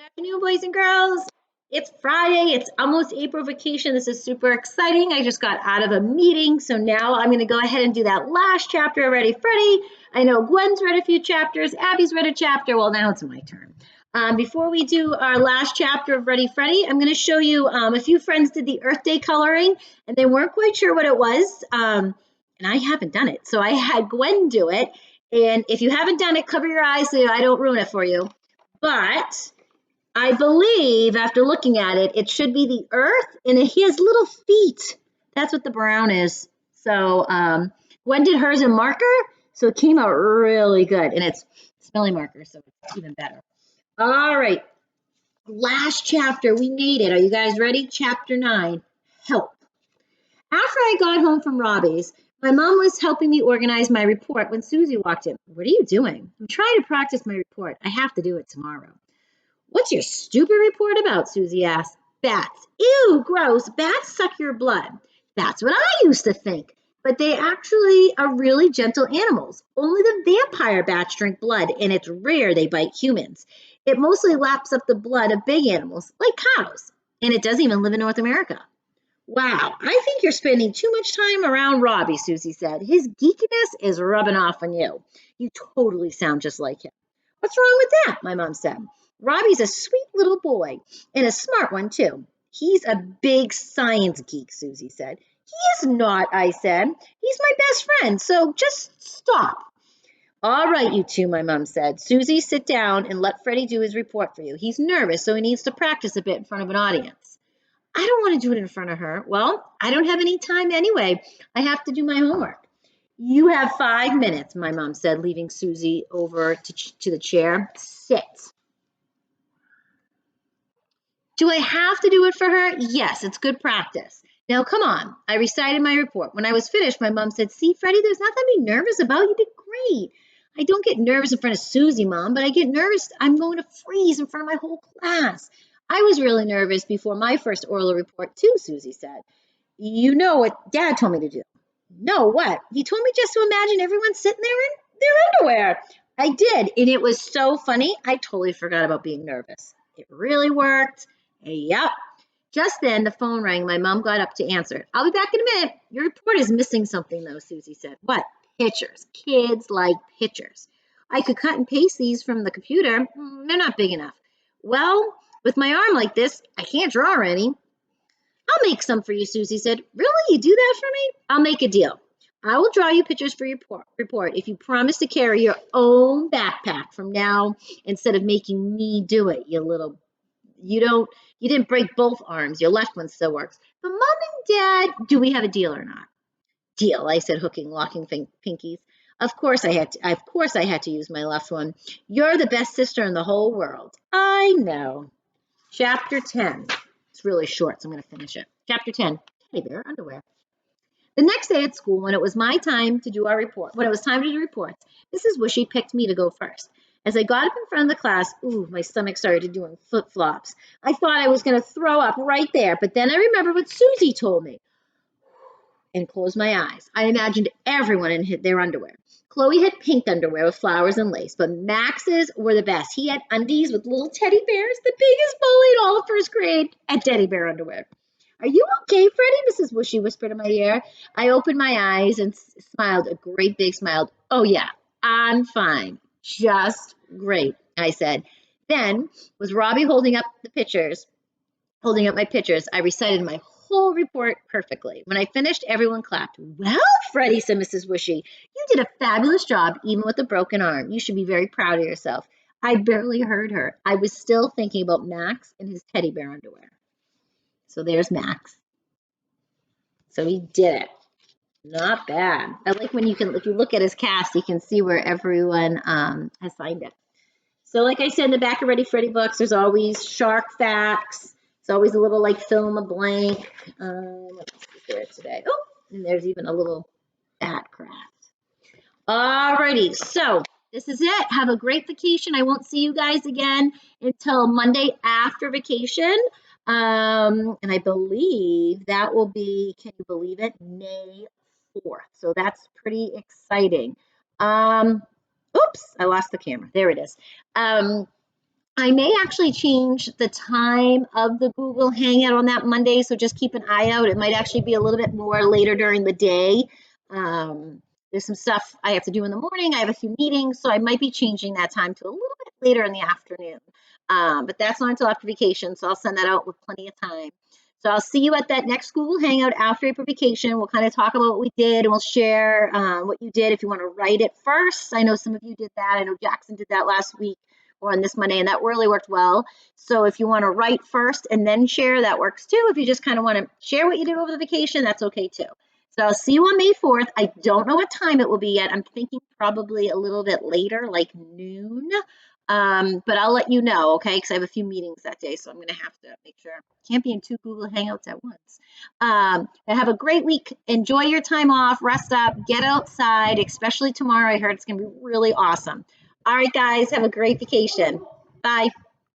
Afternoon, boys and girls. It's Friday. It's almost April vacation. This is super exciting. I just got out of a meeting, so now I'm going to go ahead and do that last chapter of Ready Freddy. I know Gwen's read a few chapters. Abby's read a chapter. Well, now it's my turn. Before we do our last chapter of Ready Freddy, I'm going to show you a few friends did the Earth Day coloring, and they weren't quite sure what it was, and I haven't done it. So I had Gwen do it, and if you haven't done it, cover your eyes so I don't ruin it for you. But I believe after looking at it, it should be the earth and he has little feet. That's what the brown is. So Gwen did hers in marker, so it came out really good. And it's spelling marker, so it's even better. All right, last chapter, we made it. Are you guys ready? Chapter 9, help. After I got home from Robbie's, my mom was helping me organize my report when Susie walked in. What are you doing? I'm trying to practice my report. I have to do it tomorrow. What's your stupid report about? Susie asked. Bats. Ew, gross. Bats suck your blood. That's what I used to think. But they actually are really gentle animals. Only the vampire bats drink blood, and it's rare they bite humans. It mostly laps up the blood of big animals, like cows. And it doesn't even live in North America. Wow, I think you're spending too much time around Robbie, Susie said. His geekiness is rubbing off on you. You totally sound just like him. What's wrong with that? My mom said. Robbie's a sweet little boy and a smart one, too. He's a big science geek, Susie said. He is not, I said. He's my best friend, so just stop. All right, you two, my mom said. Susie, sit down and let Freddie do his report for you. He's nervous, so he needs to practice a bit in front of an audience. I don't want to do it in front of her. Well, I don't have any time anyway. I have to do my homework. You have 5 minutes, my mom said, leaving Susie over to the chair. Sit. Do I have to do it for her? Yes, it's good practice. Now, come on. I recited my report. When I was finished, my mom said, see, Freddie, there's nothing to be nervous about. You did great. I don't get nervous in front of Susie, Mom, but I get nervous. I'm going to freeze in front of my whole class. I was really nervous before my first oral report, too, Susie said. You know what Dad told me to do. No, what? He told me just to imagine everyone sitting there in their underwear. I did, and it was so funny. I totally forgot about being nervous. It really worked. Yep. Just then, the phone rang. My mom got up to answer it. I'll be back in a minute. Your report is missing something, though, Susie said. What? Pictures. Kids like pictures. I could cut and paste these from the computer. They're not big enough. Well, with my arm like this, I can't draw any. I'll make some for you, Susie said. Really? You do that for me? I'll make a deal. I will draw you pictures for your report if you promise to carry your own backpack from now instead of making me do it, you didn't break both arms. Your left one still works. But Mom and Dad, do we have a deal or not? Deal, I said, locking pinkies. Of course I had to use my left one. You're the best sister in the whole world. I know. Chapter 10. It's really short, so I'm going to finish it. Chapter 10. Teddy bear underwear. The next day at school, when it was time to do reports, Mrs. Wishy picked me to go first. As I got up in front of the class, my stomach started doing flip-flops. I thought I was going to throw up right there, but then I remembered what Susie told me and closed my eyes. I imagined everyone in their underwear. Chloe had pink underwear with flowers and lace, but Max's were the best. He had undies with little teddy bears, the biggest bully in all of first grade, and teddy bear underwear. Are you okay, Freddie? Mrs. Wishy whispered in my ear. I opened my eyes and smiled a great big smile. Oh, yeah, I'm fine. Just great, I said. Then, with Robbie holding up my pictures, I recited my whole report perfectly. When I finished, everyone clapped. Well, Freddie, said Mrs. Wishy, you did a fabulous job, even with a broken arm. You should be very proud of yourself. I barely heard her. I was still thinking about Max and his teddy bear underwear. So there's Max. So he did it. Not bad. I like when if you look at his cast, you can see where everyone has signed it. So like I said, in the back of Ready Freddy books, there's always shark facts. It's always a little like fill in the blank. What else is there today? Oh, and there's even a little bat craft. Alrighty, so this is it. Have a great vacation. I won't see you guys again until Monday after vacation. And I believe that will be, can you believe it, May 4th. So that's pretty exciting. Oops, I lost the camera. There it is. I may actually change the time of the Google Hangout on that Monday, so just keep an eye out. It might actually be a little bit more later during the day. There's some stuff I have to do in the morning. I have a few meetings, so I might be changing that time to a little bit later in the afternoon. But that's not until after vacation, so I'll send that out with plenty of time. So I'll see you at that next Google Hangout after April vacation. We'll kind of talk about what we did, and we'll share what you did if you want to write it first. I know some of you did that. I know Jackson did that last week or on this Monday, and that really worked well. So if you want to write first and then share, that works too. If you just kind of want to share what you did over the vacation, that's okay too. So I'll see you on May 4th. I don't know what time it will be yet. I'm thinking probably a little bit later, like noon. But I'll let you know, okay? Because I have a few meetings that day, so I'm going to have to make sure. Can't be in 2 Google Hangouts at once. Have a great week. Enjoy your time off. Rest up. Get outside, especially tomorrow. I heard it's going to be really awesome. All right, guys, have a great vacation. Bye.